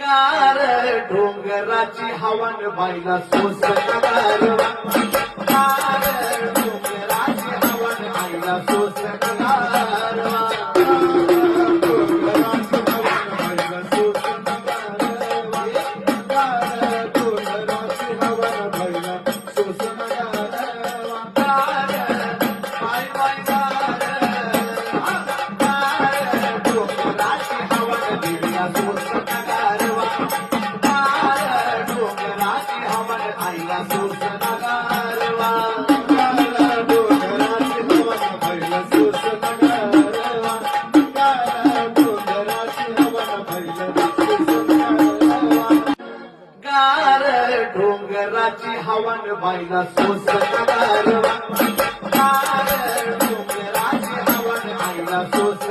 गार डोंगराची हवन बाईला सोसत गारवा गार डोंगराची हवन आईला सोसत गारवा डोंगराची हवन बाईला सोसत गारवा गार डोंगराची हवन आईला सोसत